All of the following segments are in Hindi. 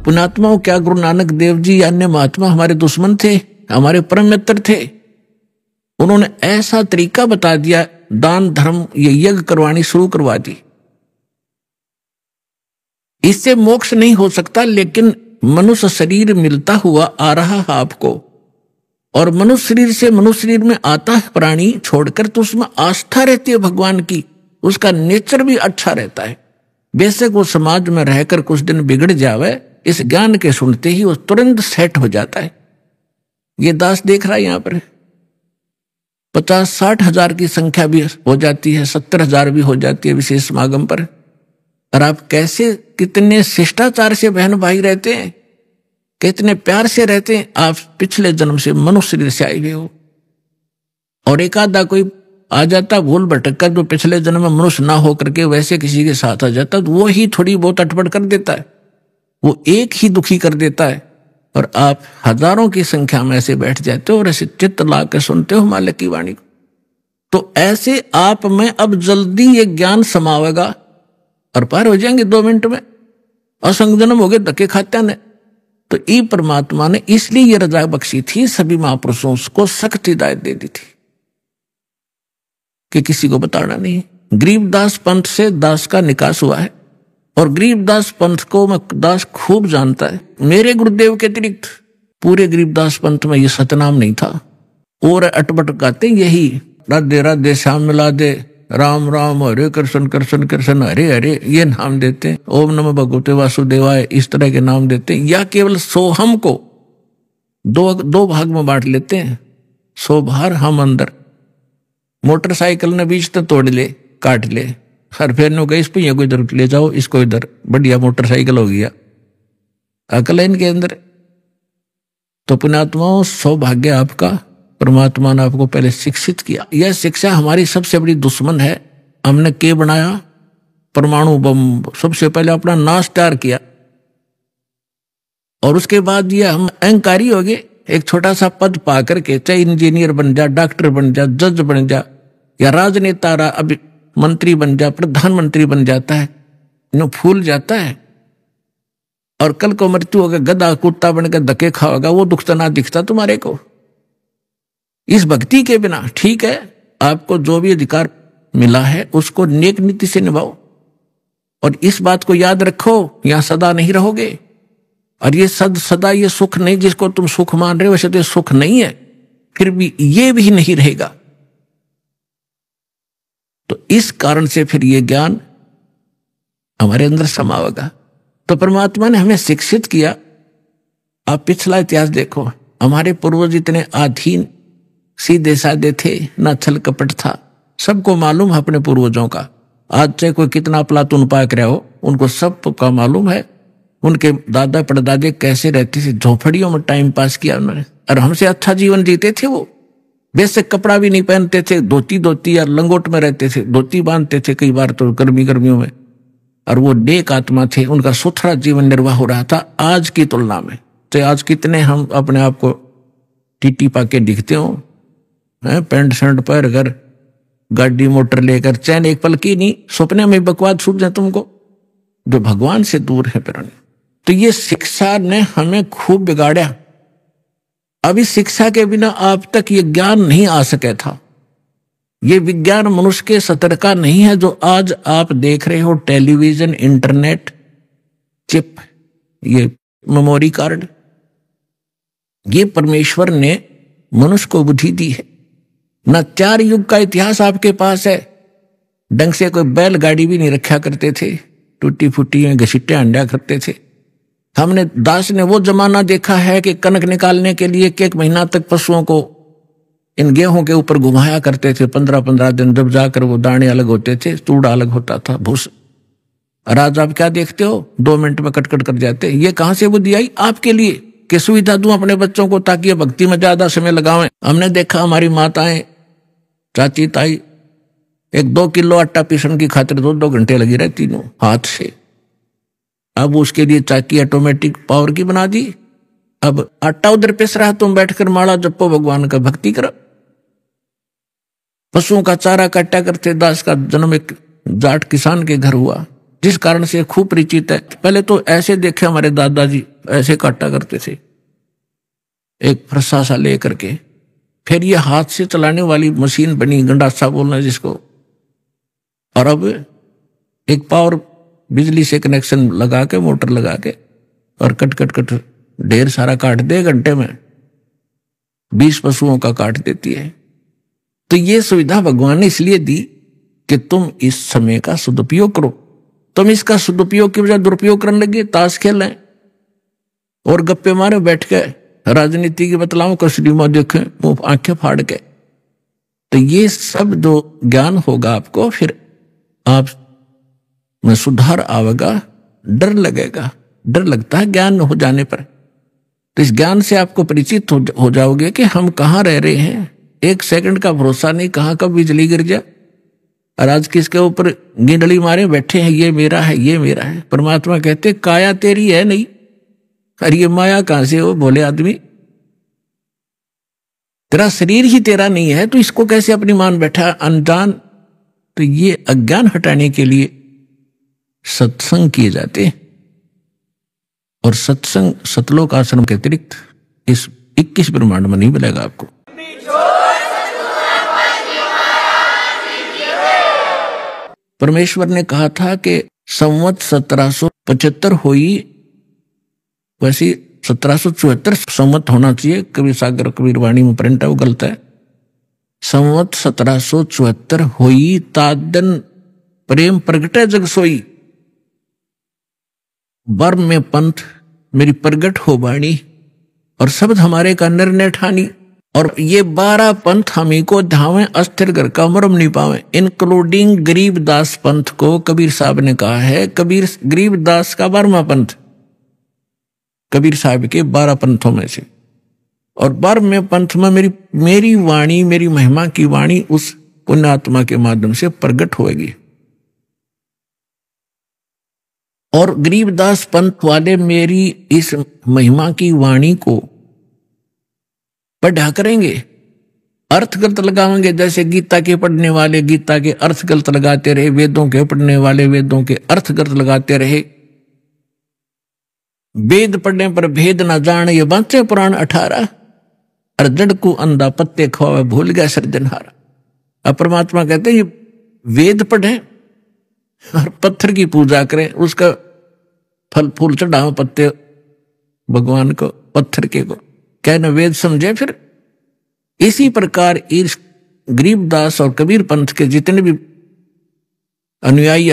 पुण्यात्माओं, क्या गुरु नानक देव जी या अन्य महात्मा हमारे दुश्मन थे? हमारे परम मित्र थे। उन्होंने ऐसा तरीका बता दिया, दान धर्म ये यज्ञ करवानी शुरू करवा दी। इससे मोक्ष नहीं हो सकता, लेकिन मनुष्य शरीर मिलता हुआ आ रहा है आपको, और मनुष्य शरीर से मनुष्य शरीर में आता है प्राणी छोड़कर, तो उसमें आस्था रहती है भगवान की, उसका नेचर भी अच्छा रहता है। बेशक वो समाज में रहकर कुछ दिन बिगड़ जावे, इस ज्ञान के सुनते ही वो तुरंत सेट हो जाता है। ये दास देख रहा है यहां पर 50-60 हजार की संख्या भी हो जाती है, 70 हजार भी हो जाती है विशेष समागम पर। और आप कैसे कितने शिष्टाचार से बहन भाई रहते हैं, कितने प्यार से रहते हैं। आप पिछले जन्म से मनुष्य शरीर से आए हुए हो, और एक आधा कोई आ जाता भूल भटक कर, जो पिछले जन्म में मनुष्य ना होकर के वैसे किसी के साथ आ जाता, तो वो ही थोड़ी बहुत अटपट कर देता है, वो एक ही दुखी कर देता है। और आप हजारों की संख्या में ऐसे बैठ जाते हो और ऐसे चित्त ला के सुनते हो मालिक की वाणी को। तो ऐसे आप में अब जल्दी ये ज्ञान समावेगा और पार हो जाएंगे 2 मिनट में। असंग जन्म हो गए धक्के खाते ने। तो ई परमात्मा ने इसलिए ये रजा बख्शी थी, सभी महापुरुषों को सख्त हिदायत दे दी थी कि किसी को बताना नहीं। गरीबदास पंथ से दास का निकास हुआ है, और गरीबदास पंथ को मैं दास खूब जानता है। मेरे गुरुदेव के अतिरिक्त पूरे गरीबदास पंथ में ये सतनाम नहीं था। और अटपट गाते यही राधे राधे श्याम मिला दे, राम राम हरे कृष्ण कृष्ण कृष्ण हरे हरे, ये नाम देते हैं। ओम नमः भगवते वासुदेवाय, इस तरह के नाम देते हैं। या केवल सोहम को दो भाग में बांट लेते हैं, सो बाहर हम अंदर। मोटरसाइकिल ने बीच तो तोड़ ले, काट ले, हर फेर ने इस पे को इधर ले जाओ, इसको इधर, बढ़िया मोटरसाइकिल हो गया। अकल है इनके अंदर। तो पुण्यात्माओं, सौभाग्य आपका, परमात्मा ने आपको पहले शिक्षित किया। यह शिक्षा हमारी सबसे बड़ी दुश्मन है। हमने क्या बनाया? परमाणु बम। सबसे पहले अपना नाश तैयार किया, और उसके बाद ये हम अहंकारी हो गए। एक छोटा सा पद पा करके, चाहे इंजीनियर बन जा, डॉक्टर बन जा, जज बन जा, या राजनेता अभी मंत्री बन जा, प्रधानमंत्री बन जाता है, फूल जाता है। और कल को मृत्यु होगा, गधा कुत्ता बनकर धक्के खाओगा, वो दुख तो ना दिखता तुम्हारे को। इस भक्ति के बिना, ठीक है, आपको जो भी अधिकार मिला है उसको नेक नीति से निभाओ, और इस बात को याद रखो, यहां सदा नहीं रहोगे। और ये सदा ये सुख नहीं, जिसको तुम सुख मान रहे हो वैसे तो ये सुख नहीं है, फिर भी ये भी नहीं रहेगा। तो इस कारण से फिर ये ज्ञान हमारे अंदर समावेगा। तो परमात्मा ने हमें शिक्षित किया। आप पिछला इतिहास देखो, हमारे पूर्वज इतने आधीन सीधे साधे थे, ना छल कपट था। सबको मालूम है अपने पूर्वजों का। आज चाहे कोई कितना प्लातून पाक रहा हो, उनको सब का मालूम है उनके दादा परदादे कैसे रहते थे। झोपड़ियों में टाइम पास किया उन्होंने, और हमसे अच्छा जीवन जीते थे। वो बेसिक कपड़ा भी नहीं पहनते थे, धोती या लंगोट में रहते थे, धोती बांधते थे कई बार तो गर्मियों में। और वो नेक आत्मा थे, उनका सुथरा जीवन निर्वाह हो रहा था आज की तुलना में। तो आज कितने हम अपने आप को टीटी पाके दिखते हो, पैंट शर्ट पहन कर, गाड़ी मोटर लेकर, चैन एक पल की नहीं, सपने में बकवाद छूट जाए तुमको, जो भगवान से दूर है फिर। तो ये शिक्षा ने हमें खूब बिगाड़ा। अभी शिक्षा के बिना आप तक ये ज्ञान नहीं आ सके था। ये विज्ञान मनुष्य के सतर का नहीं है जो आज आप देख रहे हो। टेलीविजन, इंटरनेट, चिप, ये मेमोरी कार्ड, ये परमेश्वर ने मनुष्य को बुद्धि दी है। न 4 युग का इतिहास आपके पास है। ढंग से कोई बैलगाड़ी भी नहीं रखा करते थे, टूटी फूटी घसीटे अंडा करते थे। हमने दास ने वो जमाना देखा है कि कनक निकालने के लिए 1 महीना तक पशुओं को इन गेहूं के ऊपर घुमाया करते थे, 15-15 दिन, जब जाकर वो दाने अलग होते थे, तूड़ा अलग होता था, भूस। और आज आप क्या देखते हो, 2 मिनट में कटकट कर जाते। ये कहां से बुद्धि आई आपके लिए कि सुविधा दूं अपने बच्चों को ताकि भक्ति में ज्यादा समय लगावें। हमने देखा हमारी माताएं, चाची, ताई 1-2 किलो आटा पीसने की खातिर 2-2 घंटे लगी रहती तीनों हाथ से। अब उसके लिए चाकी ऑटोमेटिक पावर की बना दी। अब आटा उधर पिस रहा, तुम बैठकर माला जपो, भगवान का भक्ति करो। पशुओं का चारा काटा करते। दास का जन्म एक जाट किसान के घर हुआ, जिस कारण से खूब परिचित है। पहले तो ऐसे देखे हमारे दादाजी ऐसे काटा करते थे एक फरसा सा ले करके। फिर ये हाथ से चलाने वाली मशीन बनी, गंडासा बोलना जिसको। और अब एक पावर बिजली से कनेक्शन लगा के, मोटर लगा के, और कट कट कट ढेर सारा काट दे घंटे में, 20 पशुओं का काट देती है। तो ये सुविधा भगवान ने इसलिए दी कि तुम इस समय का सदुपयोग करो। तुम इसका सदुपयोग की बजाय दुरुपयोग करने लगे, ताश खेलें और गप्पे मारे बैठ के, राजनीति की बतलाओं को सिनेमा देखें मुंह आंखें फाड़ के। तो ये सब जो ज्ञान होगा आपको, फिर आप में सुधार आवेगा, डर लगेगा। डर लगता है ज्ञान हो जाने पर। तो इस ज्ञान से आपको परिचित हो जाओगे कि हम कहाँ रह रहे हैं। एक सेकंड का भरोसा नहीं, कहाँ कब बिजली गिर जाए। और आज किसके ऊपर गिंडली मारे बैठे हैं, ये मेरा है, ये मेरा है। परमात्मा कहते काया तेरी है नहीं, अरे ये माया कहां से हो बोले आदमी। तेरा शरीर ही तेरा नहीं है, तो इसको कैसे अपनी मान बैठा अनजान। तो ये अज्ञान हटाने के लिए सत्संग किए जाते हैं। और सत्संग सतलोक आश्रम के अतिरिक्त इस 21 ब्रह्मांड में नहीं मिलेगा आपको। परमेश्वर ने कहा था कि संवत 1775 हुई, वैसे 1774 संवत होना चाहिए। कबीर सागर कबीर वाणी में प्रिंट है, वो गलत है। संवत 1774 हुई, तादन प्रेम प्रगटे जग सोई। वर्म में पंथ मेरी प्रगट हो बाणी, और शब्द हमारे का निर्णय ठानी। और ये 12 पंथ हमी को धावें, अस्थिर घर का मरम नहीं पावे, इंक्लूडिंग गरीबदास पंथ को कबीर साहब ने कहा है। कबीर गरीबदास का 12वां पंथ कबीर साहब के 12 पंथों में से। और 12वें पंथ में मेरी वाणी, मेरी महिमा की वाणी उस पुण्यात्मा के माध्यम से प्रकट होगी। और गरीबदास पंथ वाले मेरी इस महिमा की वाणी को पढ़ा करेंगे, अर्थ गलत लगाएंगे। जैसे गीता के पढ़ने वाले गीता के अर्थ गलत लगाते रहे, वेदों के पढ़ने वाले वेदों के अर्थ गलत लगाते रहे। वेद पढ़ने पर भेद ना जान, ये बांचे पुराण 18। और जड़ को अंधा पत्ते खोवे, भूल गया सृजनहारा। अब परमात्मा कहते ये वेद पढ़े और पत्थर की पूजा करें, उसका फल फूल चढ़ाओ पत्ते भगवान को, पत्थर के को कहना वेद समझे। फिर इसी प्रकार इस गरीबदास और कबीर पंथ के जितने भी अनुयायी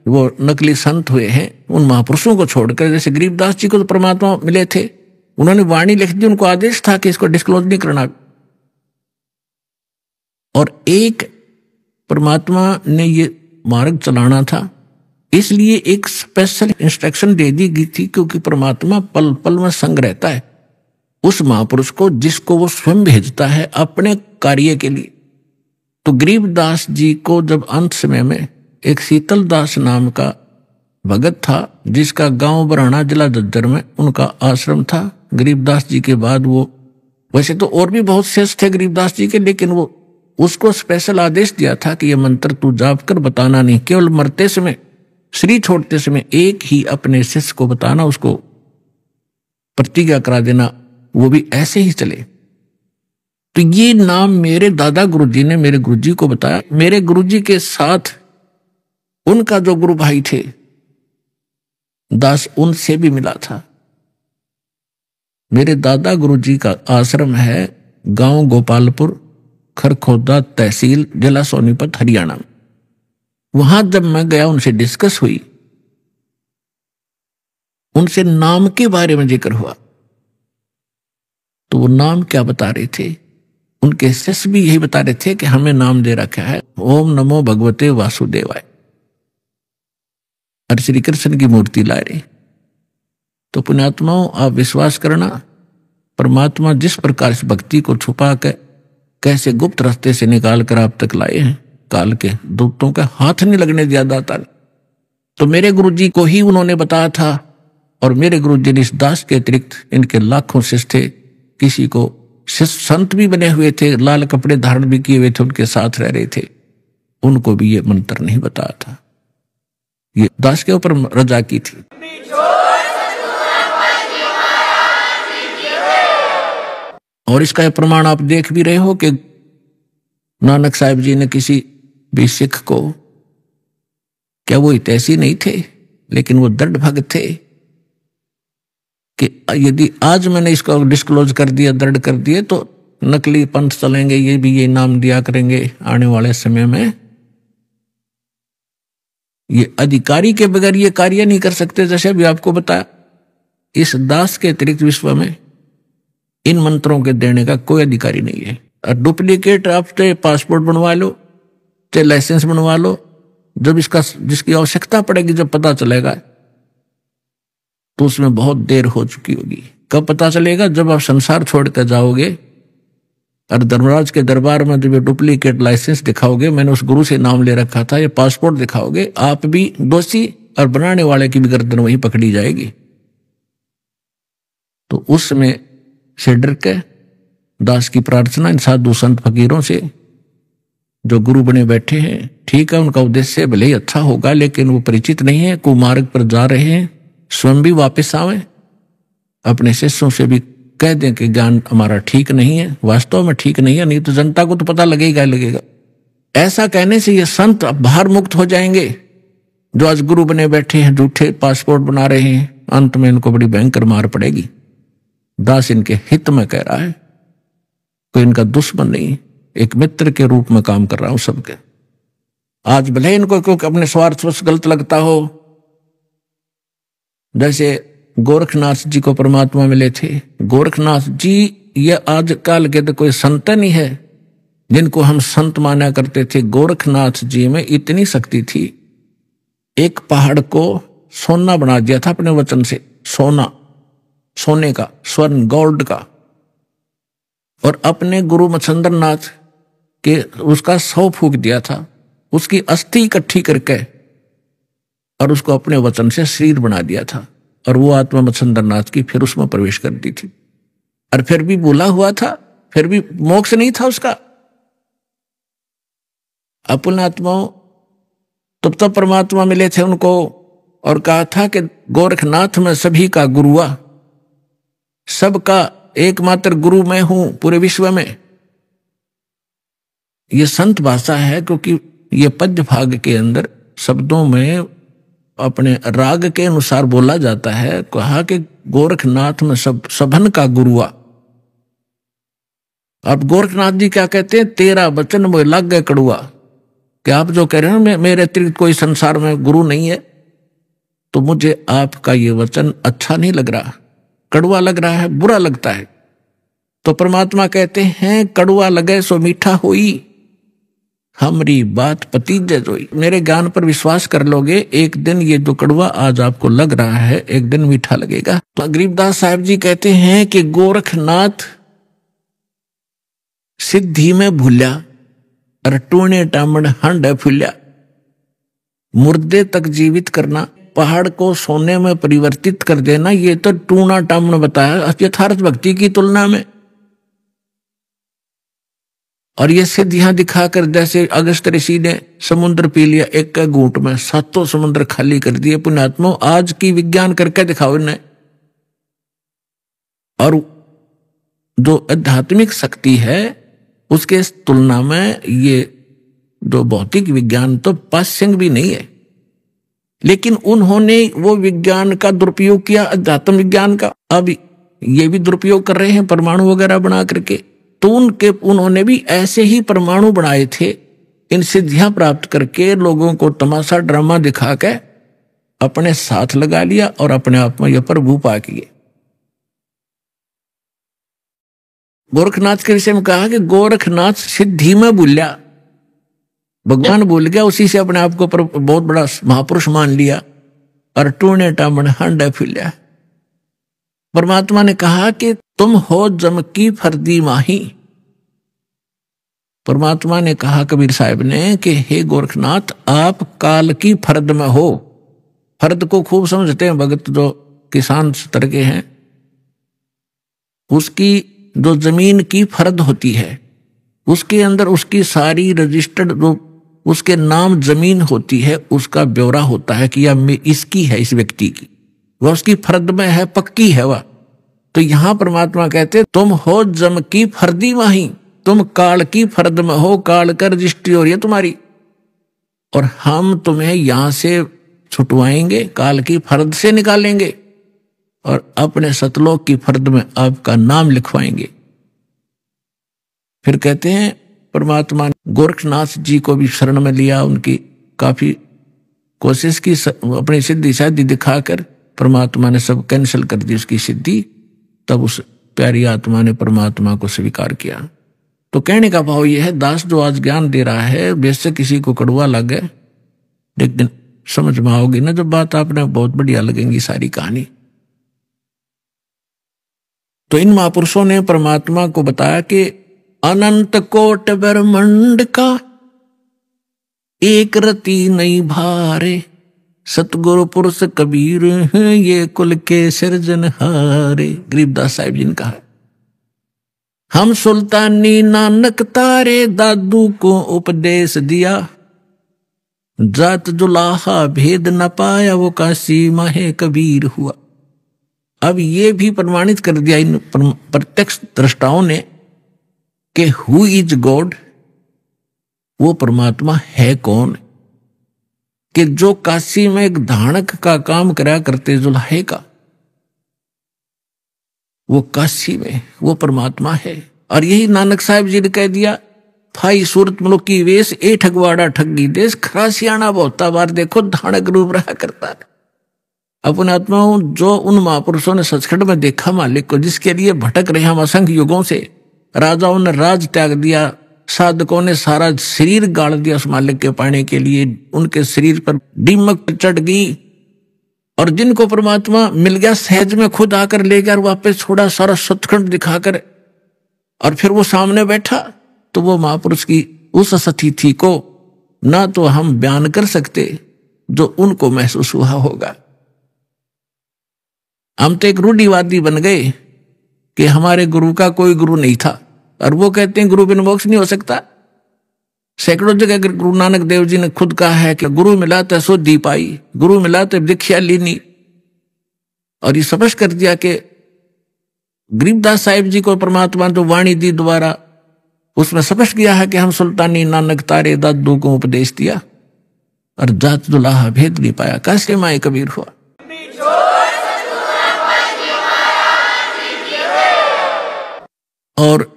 वो नकली संत हुए हैं, उन महापुरुषों को छोड़कर, जैसे गरीबदास जी को तो परमात्मा मिले थे, उन्होंने वाणी लिख दी, उनको आदेश था कि इसको डिस्क्लोज नहीं करना। और एक परमात्मा ने ये मार्ग चलाना था, इसलिए एक स्पेशल इंस्ट्रक्शन दे दी गई थी, क्योंकि परमात्मा पल पल में संग रहता है उस महापुरुष को जिसको वो स्वयं भेजता है अपने कार्य के लिए। तो गरीबदास जी को जब अंत समय में एक शीतल दास नाम का भगत था, जिसका गांव बराना जिला जज्जर में उनका आश्रम था। गरीबदास जी के बाद वो, वैसे तो और भी बहुत शेष थे गरीबदास जी के, लेकिन वो उसको स्पेशल आदेश दिया था कि ये मंत्र तू जाप कर बताना नहीं, केवल मरते समय, शरीर छोड़ते समय एक ही अपने शिष्य को बताना, उसको प्रतिज्ञा करा देना, वो भी ऐसे ही चले। तो ये नाम मेरे दादा गुरुजी ने मेरे गुरुजी को बताया। मेरे गुरुजी के साथ उनका जो गुरु भाई थे दास, उनसे भी मिला था। मेरे दादा गुरुजी का आश्रम है गांव गोपालपुर, खरखोदा तहसील, जिला सोनीपत, हरियाणा। वहां जब मैं गया, उनसे डिस्कस हुई, उनसे नाम के बारे में जिक्र हुआ, तो वो नाम क्या बता रहे थे, उनके शिष्य भी यही बता रहे थे कि हमें नाम दे रखा है ओम नमो भगवते वासुदेवाय, और श्री कृष्ण की मूर्ति ला रहे। तो पुण्यात्माओं, आप विश्वास करना, परमात्मा जिस प्रकार इस भक्ति को छुपा कर कैसे गुप्त रास्ते से निकाल कर आप तक लाए हैं, काल के दूतों का हाथ नहीं लगने दिया दाता ने। तो मेरे गुरुजी को ही उन्होंने बताया था, और मेरे गुरुजी ने इस दास के अतिरिक्त इनके लाखों शिष्य थे, किसी को शिष्य संत भी बने हुए थे, लाल कपड़े धारण भी किए हुए थे, उनके साथ रह रहे थे, उनको भी ये मंत्र नहीं बताया था। ये दास के ऊपर रजा की थी। और इसका प्रमाण आप देख भी रहे हो कि नानक साहिब जी ने किसी भी सिख को, क्या वो हितैषी नहीं थे, लेकिन वो दृढ़ भक्त थे कि यदि आज मैंने इसको डिस्क्लोज कर दिया, दृढ़ कर दिए, तो नकली पंथ चलेंगे, ये भी ये नाम दिया करेंगे आने वाले समय में। ये अधिकारी के बगैर ये कार्य नहीं कर सकते। जैसे अभी आपको बताया, इस दास के अतिरिक्त विश्व में इन मंत्रों के देने का कोई अधिकारी नहीं है। और डुप्लीकेट आप चाहे पासपोर्ट बनवा लो, चाहे लाइसेंस बनवा लो, जब इसका जिसकी आवश्यकता पड़ेगी, जब पता चलेगा तो उसमें बहुत देर हो चुकी होगी। कब पता चलेगा? जब आप संसार छोड़ कर जाओगे और धर्मराज के दरबार में जब डुप्लीकेट लाइसेंस दिखाओगे, मैंने उस गुरु से नाम ले रखा था, ये पासपोर्ट दिखाओगे, आप भी दोषी और बनाने वाले की भी गर्दन वही पकड़ी जाएगी। तो उसमें से डर के दास की प्रार्थना इन साधु संत फकीरों से जो गुरु बने बैठे हैं, ठीक है, उनका उद्देश्य भले ही अच्छा होगा, लेकिन वो परिचित नहीं है, कुमार्ग पर जा रहे हैं, स्वयं भी वापस आवे, अपने शिष्यों से भी कह दें कि ज्ञान हमारा ठीक नहीं है, वास्तव में ठीक नहीं है, नहीं तो जनता को तो पता लगेगा। ऐसा कहने से ये संत बाहर मुक्त हो जाएंगे जो आज गुरु बने बैठे हैं, झूठे पासपोर्ट बना रहे हैं, अंत में इनको बड़ी भयंकर मार पड़ेगी। दास इनके हित में कह रहा है, कोई इनका दुश्मन नहीं, एक मित्र के रूप में काम कर रहा हूं सबके। आज भले इनको क्योंकि अपने स्वार्थवश गलत लगता हो, जैसे गोरखनाथ जी को परमात्मा मिले थे, गोरखनाथ जी ये आजकल के तो कोई संत नहीं है जिनको हम संत माना करते थे। गोरखनाथ जी में इतनी शक्ति थी, एक पहाड़ को सोना बना दिया था अपने वचन से, सोना, सोने का, स्वर्ण, गोल्ड का। और अपने गुरु मच्छिंद्र नाथ के उसका 100 फूंक दिया था, उसकी अस्थि इकट्ठी करके, और उसको अपने वचन से शरीर बना दिया था। और वो आत्मा मच्छिंद्र नाथ की फिर उसमें प्रवेश कर दी थी, और फिर भी बोला हुआ था, फिर भी मोक्ष नहीं था उसका। अपने आत्माओं तब तक परमात्मा मिले थे उनको, और कहा था कि गोरखनाथ में सभी का गुरु हुआ, सबका एकमात्र गुरु मैं हूं पूरे विश्व में। ये संत भाषा है, क्योंकि ये पद्य भाग के अंदर शब्दों में अपने राग के अनुसार बोला जाता है। कहा कि गोरखनाथ में सबन का गुरु हुआ। अब गोरखनाथ जी क्या कहते हैं, तेरा वचन मुझे लग गए कड़ुआ, कि आप जो कह रहे हैं मेरे अतिरिक्त कोई संसार में गुरु नहीं है, तो मुझे आपका ये वचन अच्छा नहीं लग रहा, कड़वा लग रहा है, बुरा लगता है। तो परमात्मा कहते हैं, कड़वा लगे सो मीठा होई, हमारी बात पतीजे जोई। मेरे ज्ञान पर विश्वास कर लोगे, एक दिन ये जो कड़वा आज आपको लग रहा है, एक दिन मीठा लगेगा। तो गरीबदास साहब जी कहते हैं कि गोरखनाथ सिद्धि में भूल्या, और टूणे टामण हंड फूल्या। मुर्दे तक जीवित करना, पहाड़ को सोने में परिवर्तित कर देना, ये तो टूणा टामण बताया यथार्थ भक्ति की तुलना में। और ये सिद्धियां दिखाकर, जैसे अगस्त ऋषि ने समुद्र पी लिया एक घूंट में, 7 समुद्र खाली कर दिए। पुण्यात्मा आज की विज्ञान करके दिखाओ इन्हें। और जो आध्यात्मिक शक्ति है उसके तुलना में ये जो भौतिक विज्ञान तो पाश्यंग भी नहीं है। लेकिन उन्होंने वो विज्ञान का दुरुपयोग किया, अध्यात्म विज्ञान का। अब ये भी दुरुपयोग कर रहे हैं परमाणु वगैरह बना करके। तो उन्होंने भी ऐसे ही परमाणु बनाए थे, इन सिद्धियां प्राप्त करके लोगों को तमाशा ड्रामा दिखा के अपने साथ लगा लिया और अपने आप में यह प्रभु पा किए। गोरखनाथ के विषय में कहा कि गोरखनाथ सिद्धि में भूल्या, भगवान भूल गया, उसी से अपने आप को बहुत बड़ा महापुरुष मान लिया, और टूणे टामण हंड फूल्या। परमात्मा ने कहा कि तुम हो जम की फर्दी माही। परमात्मा ने कहा कबीर साहब ने कि हे गोरखनाथ, आप काल की फर्द में हो। फर्द को खूब समझते हैं भगत जो किसान स्तर के हैं। उसकी जो जमीन की फर्द होती है, उसके अंदर उसकी सारी रजिस्टर्ड जो उसके नाम जमीन होती है, उसका ब्यौरा होता है कि यह इसकी है, इस व्यक्ति की, वह उसकी फर्द में है, पक्की है वह। तो यहां परमात्मा कहते तुम हो जम की फर्दी माही, तुम काल की फर्द में हो, काल कर रजिस्ट्री हो रही है तुम्हारी, और हम तुम्हें यहां से छुटवाएंगे, काल की फर्द से निकालेंगे और अपने सतलोक की फर्द में आपका नाम लिखवाएंगे। फिर कहते हैं परमात्मा ने गोरखनाथ जी को भी शरण में लिया, उनकी काफी कोशिश की, अपनी सिद्धि शादी दिखाकर परमात्मा ने सब कैंसिल कर दी उसकी सिद्धि। तब उस प्यारी आत्मा ने परमात्मा को स्वीकार किया। तो कहने का भाव यह है, दास जो आज ज्ञान दे रहा है बेशक किसी को कड़वा लगे, लेकिन समझ में आओगी ना जब बात, आपने बहुत बढ़िया लगेंगी सारी कहानी। तो इन महापुरुषों ने परमात्मा को बताया कि अनंत कोट ब्रह्मांड का एक रति नहीं भारे, सतगुरु पुरुष कबीर हैं ये कुल के सिरजनहारे। गरीबदास साहिब जी ने कहा, हम सुल्तानी नानक तारे दादू को उपदेश दिया, जात जुलाहा भेद न पाया वो काशी माहे कबीर हुआ। अब ये भी प्रमाणित कर दिया इन प्रत्यक्ष दृष्टाओं ने कि हु इज गॉड, वो परमात्मा है कौन, कि जो काशी में एक धानक का काम करा करते जुलाहे का, वो काशी में वो परमात्मा है। और यही नानक साहिब जी ने कह दिया, फाई सूरत मलुक की वेश ए ठगवाड़ा ठगी देश, खरासियाना बहुता बार देखो धानक रूप रहा करता है। अपने आत्माओं जो उन महापुरुषों ने सचखंड में देखा मालिक को, जिसके लिए भटक रहे हम असंख्य युगों से, राजाओं ने राज त्याग दिया, साधकों ने सारा शरीर गाड़ दिया उस मालिक के पाने के लिए, उनके शरीर पर दीमक चढ़ गई, और जिनको परमात्मा मिल गया सहज में खुद आकर ले गया और वापस छोड़ा सारा सचखंड दिखाकर, और फिर वो सामने बैठा। तो वो महापुरुष की उस स्थिति को ना तो हम बयान कर सकते जो उनको महसूस हुआ होगा। हम तो एक रूढ़िवादी बन गए कि हमारे गुरु का कोई गुरु नहीं था, और वो कहते हैं गुरु बिन मोक्ष नहीं हो सकता। सैकड़ों जगह गुरु नानक देव जी ने खुद कहा है कि गुरु मिला तो शुद्धि पाई, गुरु मिला तो दीक्षा लीनी, और ये स्पष्ट कर दिया कि गरीबदास साहिब जी को परमात्मा जो वाणी दी दोबारा, उसमें स्पष्ट किया है कि हम सुल्तानी नानक तारे दादू को उपदेश दिया, और जात दुलाहा भेद नहीं पाया, कैसे माए कबीर हुआ। और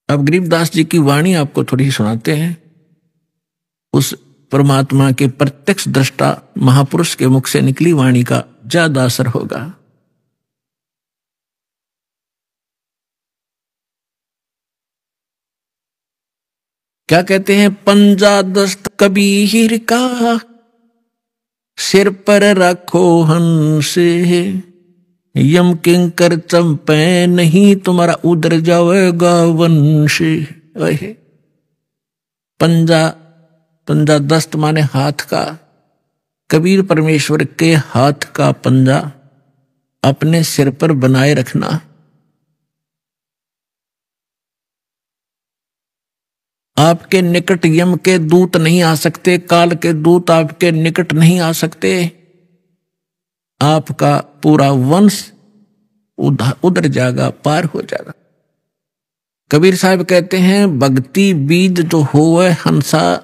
अब गरीबदास जी की वाणी आपको थोड़ी सुनाते हैं, उस परमात्मा के प्रत्यक्ष दृष्टा महापुरुष के मुख से निकली वाणी का ज्यादा असर होगा। क्या कहते हैं, पंजा दस्त कबीर का सिर पर रखो हंस, यम किंकर चंपे नहीं तुम्हारा उधर जाएगा वंश। पंजा, पंजा दस्त माने हाथ का, कबीर परमेश्वर के हाथ का पंजा अपने सिर पर बनाए रखना। आपके निकट यम के दूत नहीं आ सकते, काल के दूत आपके निकट नहीं आ सकते, आपका पूरा वंश उधर जाएगा, पार हो जाएगा। कबीर साहब कहते हैं, भक्ति बीज जो होवे हंसा,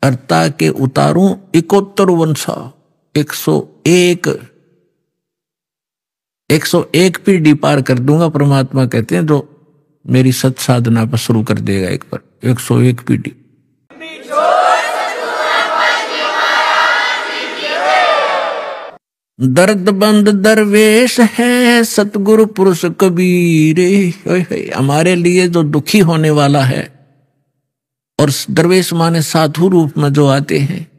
अर्ता के उतारूं 71 वंशा, 101 पीढ़ी पार कर दूंगा। परमात्मा कहते हैं जो मेरी सत साधना पर शुरू कर देगा एक पर 101 पीढ़ी। दर्द बंद दरवेश है सतगुरु पुरुष कबीरे। हमारे लिए जो दुखी होने वाला है, और दरवेश माने साधु रूप में जो आते हैं,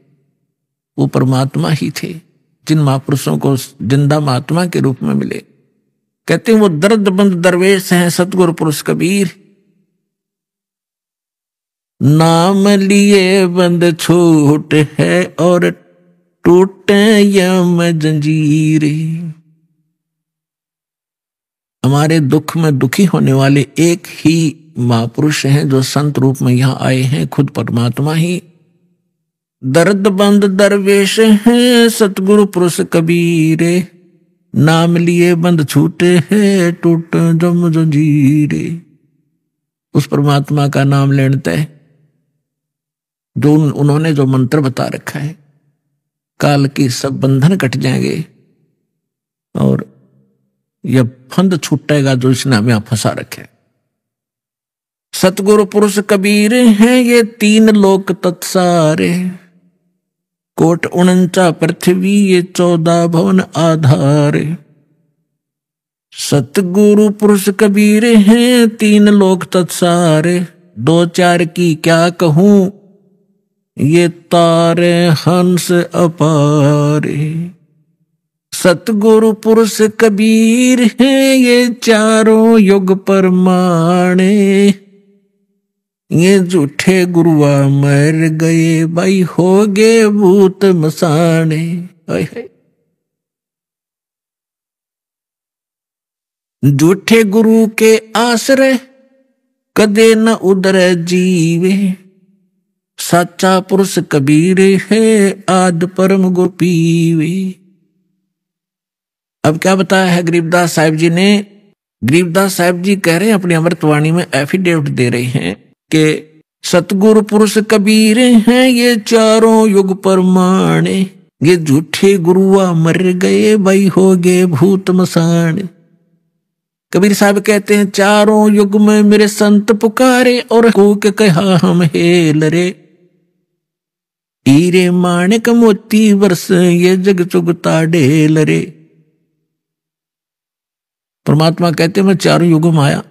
वो परमात्मा ही थे, जिन महापुरुषों को जिंदा महात्मा के रूप में मिले। कहते हैं वो दर्द बंद दरवेश हैं सतगुरु पुरुष कबीर, नाम लिए बंद छूट है और टूटे यम जंजीरे। हमारे दुख में दुखी होने वाले एक ही महापुरुष हैं जो संत रूप में यहां आए हैं, खुद परमात्मा ही। दर्द बंद दरवेश हैं सतगुरु पुरुष कबीरे, नाम लिए बंद छूटे हैं, टूट जम जंजीरे। उस परमात्मा का नाम लेते हैं जो उन्होंने जो मंत्र बता रखा है, काल की सब बंधन कट जाएंगे और यह फंद छूटेगा जो इसने हमें फंसा रखे। सतगुरु पुरुष कबीर हैं ये तीन लोक तत्सारे, कोट 49 पृथ्वी ये 14 भवन आधारे। सतगुरु पुरुष कबीर हैं तीन लोक तत्सारे, दो चार की क्या कहूं ये तारे हंस अपारे। सतगुरु पुरुष कबीर हैं ये चारों युग परमाणे, ये झूठे गुरुआ मर गए भाई हो गए भूत मसाने। झूठे गुरु के आश्रय कदे न उदर जीवे, सच्चा पुरुष कबीर है आद परम गुरु पीवे। अब क्या बताया है गरीबदास साहिब जी ने? गरीबदास साहिब जी कह रहे हैं अपनी अमृतवाणी में, एफिडेविट दे रहे हैं कि सतगुरु पुरुष कबीर हैं ये चारों युग परमाणे, ये झूठे गुरुआ मर गए भाई हो गए भूत मसाने। कबीर साहब कहते हैं चारों युग में मेरे संत पुकारे और कूक कहा हम हेल रे, हीरे माणिक मोती वर्ष ये जग चुगता ढेल रे। परमात्मा कहते हैं मैं चारों युगों में आया,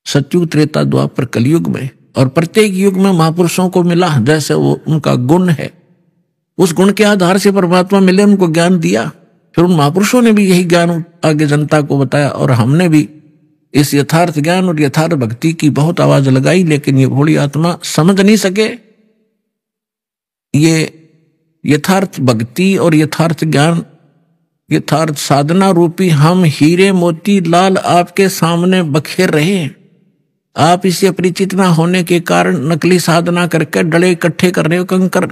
सतयुग त्रेता द्वापर कलयुग में, और प्रत्येक युग में महापुरुषों को मिला जैसे वो उनका गुण है, उस गुण के आधार से परमात्मा मिले, उनको ज्ञान दिया। फिर उन महापुरुषों ने भी यही ज्ञान आगे जनता को बताया और हमने भी इस यथार्थ ज्ञान और यथार्थ भक्ति की बहुत आवाज लगाई, लेकिन ये भोली आत्मा समझ नहीं सके। ये यथार्थ भक्ति और यथार्थ ज्ञान, यथार्थ साधना रूपी हम हीरे मोती लाल आपके सामने बखेर रहे हैं। आप इससे अपरिचित ना होने के कारण नकली साधना करके डले इकट्ठे कर रहे हो कंकर,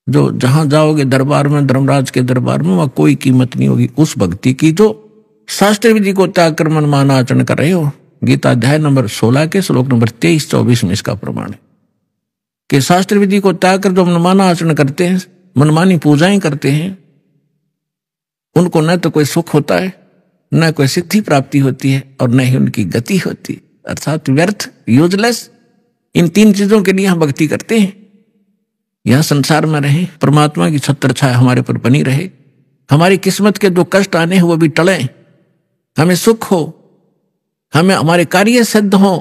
जो जहां जाओगे दरबार में, धर्मराज के दरबार में, वहां कोई कीमत नहीं होगी उस भक्ति की जो शास्त्र विधि को त्याग कर मनमाना आचरण कर रहे हो। गीता अध्याय नंबर 16 के श्लोक नंबर 23-24 में इसका प्रमाण है कि शास्त्र विधि को त्याग कर जो मनमाना आचरण करते हैं, मनमानी पूजाएं करते हैं, उनको न तो कोई सुख होता है, न कोई सिद्धि प्राप्ति होती है और न ही उनकी गति होती, अर्थात व्यर्थ, यूजलेस। इन तीन चीजों के लिए हम भक्ति करते हैं। यह संसार में रहे, परमात्मा की छत्र छाया हमारे पर बनी रहे, हमारी किस्मत के जो कष्ट आने हैं वो भी टले, हमें सुख हो, हमें हमारे कार्य सिद्ध हो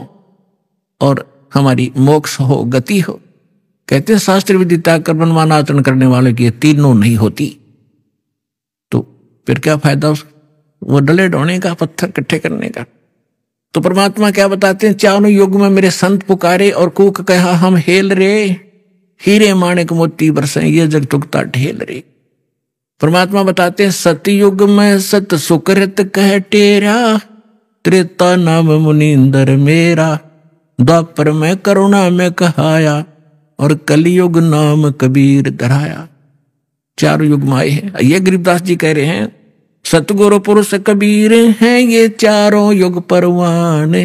और हमारी मोक्ष हो, गति हो। कहते हैं शास्त्र विधि त्याग कर मनमाना आचरण करने वाले की ये तीनों नहीं होती, तो फिर क्या फायदा वो डले ढोने का, पत्थर इकट्ठे करने का। तो परमात्मा क्या बताते हैं, चारों युग में मेरे संत पुकारे और कूक कहा हम हेल रे, हीरे माणिक मोती बरसे ये जग चुगता ढेल रे। परमात्मा बताते हैं सतयुग में सत सुकृत कह टेरा, त्रेता नाम मुनींदर मेरा, द्वापर में करुणा में कहाया और कलयुग नाम कबीर धराया। चारों युग में आए हैं। ये गरीबदास जी कह रहे हैं सतगुरु पुरुष कबीर हैं ये चारों युग परवाने,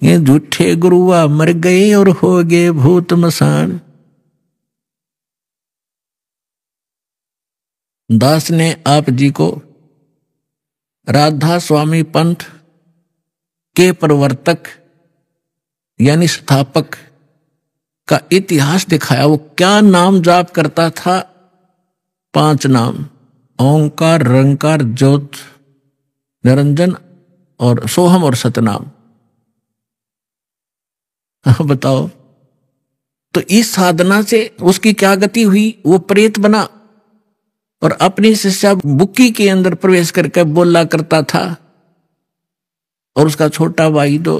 ये झूठे गुरुआ मर गए और हो गए भूत मसान। दास ने आप जी को राधा स्वामी पंथ के प्रवर्तक यानी स्थापक का इतिहास दिखाया। वो क्या नाम जाप करता था? 5 नाम, ओंकार, रंकार, ज्योत, निरंजन और सोहम और सतनाम। बताओ, तो इस साधना से उसकी क्या गति हुई? वो प्रेत बना और अपनी शिष्या बुक्की के अंदर प्रवेश करके बोला करता था, और उसका छोटा भाई तो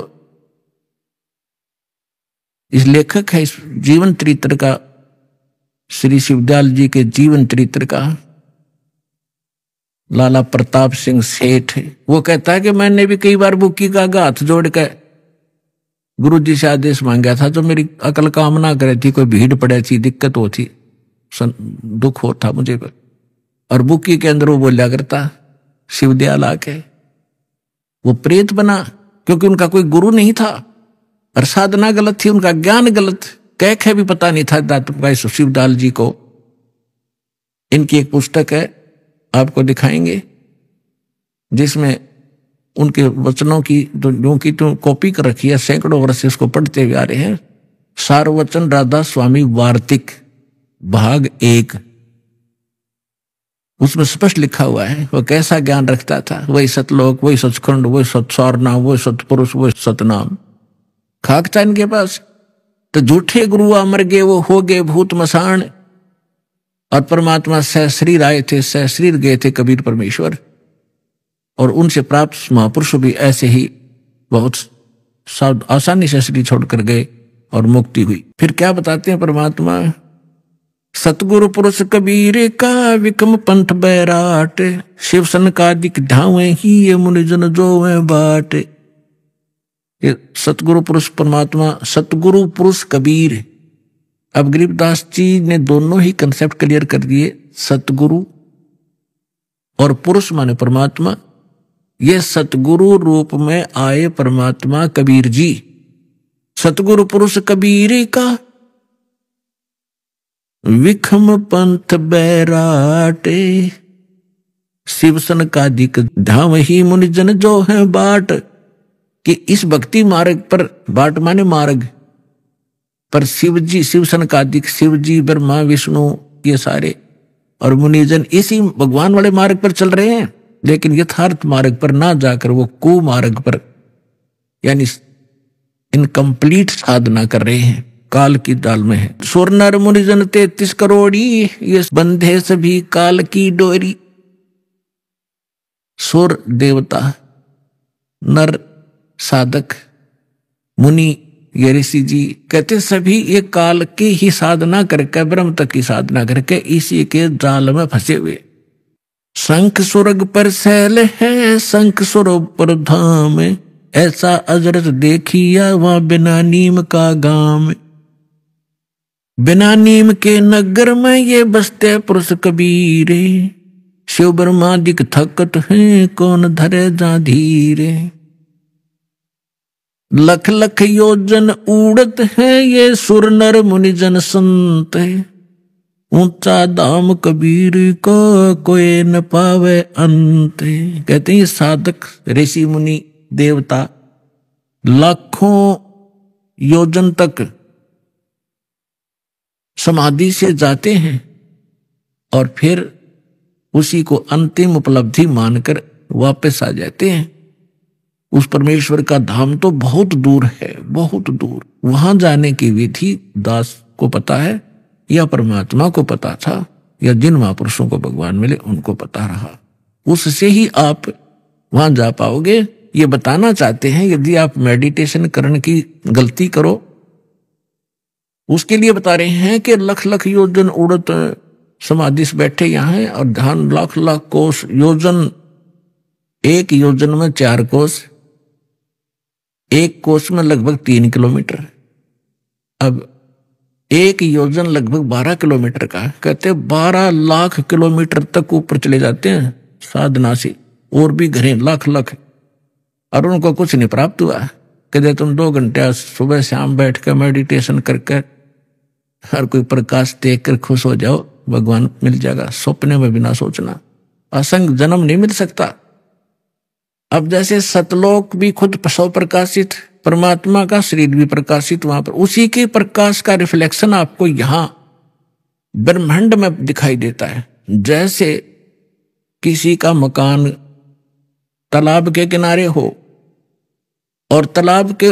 इस लेखक है इस जीवन चरित्र का, श्री शिवदयाल जी के जीवन चरित्र का, लाला प्रताप सिंह सेठ। वो कहता है कि मैंने भी कई बार बुक्की का हाथ जोड़ कर गुरु जी से आदेश मांगा था, जो मेरी अकल काम ना करे थी, कोई भीड़ पड़े थी, दिक्कत होती, दुख होता मुझे पर। और बुक्की के अंदर वो बोला करता शिव दयाल आके। वो प्रेत बना क्योंकि उनका कोई गुरु नहीं था और साधना गलत थी, उनका ज्ञान गलत, कह भी पता नहीं था दाता शिव दयाल जी को। इनकी एक पुस्तक है, आपको दिखाएंगे, जिसमें उनके वचनों की जो की तो कॉपी कर रखी है, सैकड़ों वर्ष से इसको पढ़ते हुए आ रहे हैं। सारवचन राधा स्वामी वार्तिक भाग 1, उसमें स्पष्ट लिखा हुआ है वो कैसा ज्ञान रखता था। वही सतलोक, वही सचखंड, वही सत्सारना, वही सतपुरुष, वही सतनाम। खाक था इनके पास। तो झूठे गुरु अमर गए, वो हो गए भूत मसान, और परमात्मा सहशरीर आए थे, सहशरीर गए थे कबीर परमेश्वर। और उनसे प्राप्त महापुरुष भी ऐसे ही बहुत आसानी से शरीर छोड़कर गए और मुक्ति हुई। फिर क्या बताते हैं परमात्मा, सतगुरु पुरुष कबीर का विकम पंथ बैराट, शिव सन का दिक ढावे ही ये मुनिजन जो है बाट। ये सतगुरु पुरुष परमात्मा, सतगुरु पुरुष कबीर। अब गरीबदास जी ने दोनों ही कंसेप्ट क्लियर कर दिए, सतगुरु और पुरुष माने परमात्मा। ये सतगुरु रूप में आए परमात्मा कबीर जी। सतगुरु पुरुष कबीर का विखम पंथ बैराटे, शिवसन का दिक धाम ही मुनिजन जो है बाट। कि इस भक्ति मार्ग पर, बाट माने मार्ग पर, शिव जी, शिवसन का दिक, शिव जी, ब्रह्मा विष्णु ये सारे और मुनिजन इसी भगवान वाले मार्ग पर चल रहे हैं, लेकिन यथार्थ मार्ग पर ना जाकर वो कुमार्ग पर यानी इनकम्प्लीट साधना कर रहे हैं, काल की दाल में है। सुर नर मुनिजन 33 करोड़ी, ये बंधे सभी काल की डोरी। सुर देवता, नर साधक, मुनि ये ऋषि जी, कहते सभी ये काल की ही साधना करके, ब्रह्म तक की साधना करके इसी के जाल में फंसे हुए। शंख सुरग पर सैल है, शंख सुर पर धाम, ऐसा अजरत देखिया वहां बिना नीम का गाम। बिना नीम के नगर में ये बसते पुरुष कबीरे, शिव ब्रह्मादिक थकत है कौन धरे जा धीरे। लख लख योजन उड़त है ये सुर नर मुनिजन संत, ऊंचा धाम कबीर को कोई न पावे अंत। कहते हैं साधक ऋषि मुनि देवता लाखों योजन तक समाधि से जाते हैं और फिर उसी को अंतिम उपलब्धि मानकर वापस आ जाते हैं। उस परमेश्वर का धाम तो बहुत दूर है, बहुत दूर। वहां जाने की विधि दास को पता है या परमात्मा को पता था या जिन महापुरुषों को भगवान मिले उनको पता रहा, उससे ही आप वहां जा पाओगे। ये बताना चाहते हैं यदि आप मेडिटेशन करने की गलती करो, उसके लिए बता रहे हैं कि लख लख योजन उड़त समाधि से बैठे यहाँ हैं और ध्यान लाख लाख कोस योजन, एक योजन में 4 कोस, एक कोस में लगभग 3 किलोमीटर। अब एक योजन लगभग 12 किलोमीटर का, कहते 12 लाख किलोमीटर तक ऊपर चले जाते हैं साधना से, और भी घरे लाख लाख, और उनको कुछ नहीं प्राप्त हुआ। कहते तुम 2 घंटे सुबह शाम बैठ कर मेडिटेशन करके हर कोई प्रकाश देख कर खुश हो जाओ, भगवान मिल जाएगा। सपने में भी ना सोचना, असंग जन्म नहीं मिल सकता। अब जैसे सतलोक भी खुद सौ प्रकाशित, परमात्मा का शरीर भी प्रकाशित, वहां पर उसी के प्रकाश का रिफ्लेक्शन आपको यहां ब्रह्मांड में दिखाई देता है। जैसे किसी का मकान तालाब के किनारे हो और तालाब के